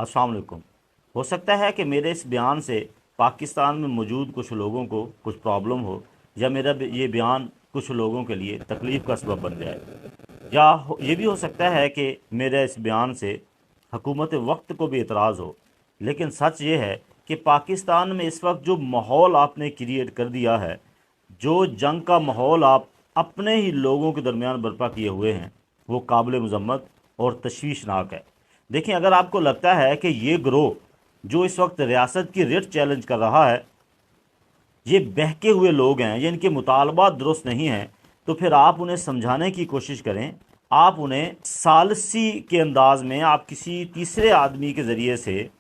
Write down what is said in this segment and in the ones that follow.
अस्सलाम वालेकुम। हो सकता है कि मेरे इस बयान से पाकिस्तान में मौजूद कुछ लोगों को कुछ प्रॉब्लम हो, या मेरा ये बयान कुछ लोगों के लिए तकलीफ़ का सबब बन जाए, या ये भी हो सकता है कि मेरे इस बयान से हुकूमत वक्त को भी एतराज़ हो। लेकिन सच ये है कि पाकिस्तान में इस वक्त जो माहौल आपने क्रिएट कर दिया है, जो जंग का माहौल आप अपने ही लोगों के दरमियान बर्पा किए हुए हैं, वो काबिल मजम्मत और तशवीशनाक है। देखिए, अगर आपको लगता है कि ये ग्रोह जो इस वक्त रियासत की रेट चैलेंज कर रहा है, ये बहके हुए लोग हैं, ये इनके मुतालबात दुरुस्त नहीं हैं, तो फिर आप उन्हें समझाने की कोशिश करें। आप उन्हें सालसी के अंदाज में, आप किसी तीसरे आदमी के ज़रिए से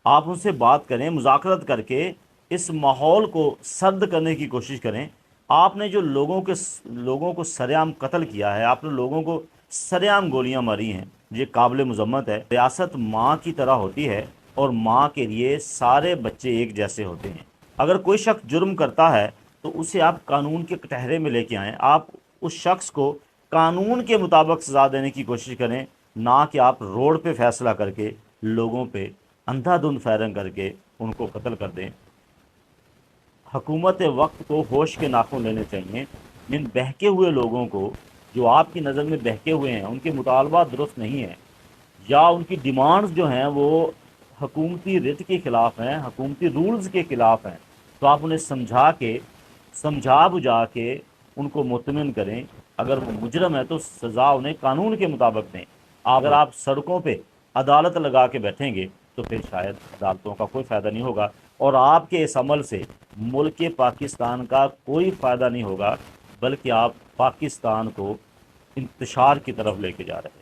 आप उनसे बात करें, मुज़ाकरत करके इस माहौल को सर्द करने की कोशिश करें। आपने जो लोगों को सरेआम कत्ल किया है, आपने लोगों को सरेआम गोलियां मारी हैं, ये काबिल मजम्मत है। रियासत माँ की तरह होती है और माँ के लिए सारे बच्चे एक जैसे होते हैं। अगर कोई शख्स जुर्म करता है तो उसे आप कानून के कटहरे में लेके आएँ, आप उस शख्स को कानून के मुताबिक सज़ा देने की कोशिश करें, ना कि आप रोड पे फैसला करके लोगों पे अंधाधुंध फायरिंग करके उनको कत्ल कर दें। हुकूमत वक्त को होश के नाखून लेने चाहिए। इन बहके हुए लोगों को, जो आपकी नज़र में बहके हुए हैं, उनके मुतालबात दुरुस्त नहीं हैं, या उनकी डिमांड्स जो हैं वो हुकूमती रिट के ख़िलाफ़ हैं, हुकूमती रूल्स के ख़िलाफ़ हैं, तो आप उन्हें समझा बुझा के उनको मुतमिन करें। अगर वो मुजरम है तो सज़ा उन्हें कानून के मुताबिक दें। अगर आप सड़कों पे अदालत लगा के बैठेंगे तो फिर शायद अदालतों का कोई फ़ायदा नहीं होगा, और आपके इस अमल से मुल्क पाकिस्तान का कोई फ़ायदा नहीं होगा, बल्कि आप पाकिस्तान को इंतशार की तरफ लेके जा रहे हैं।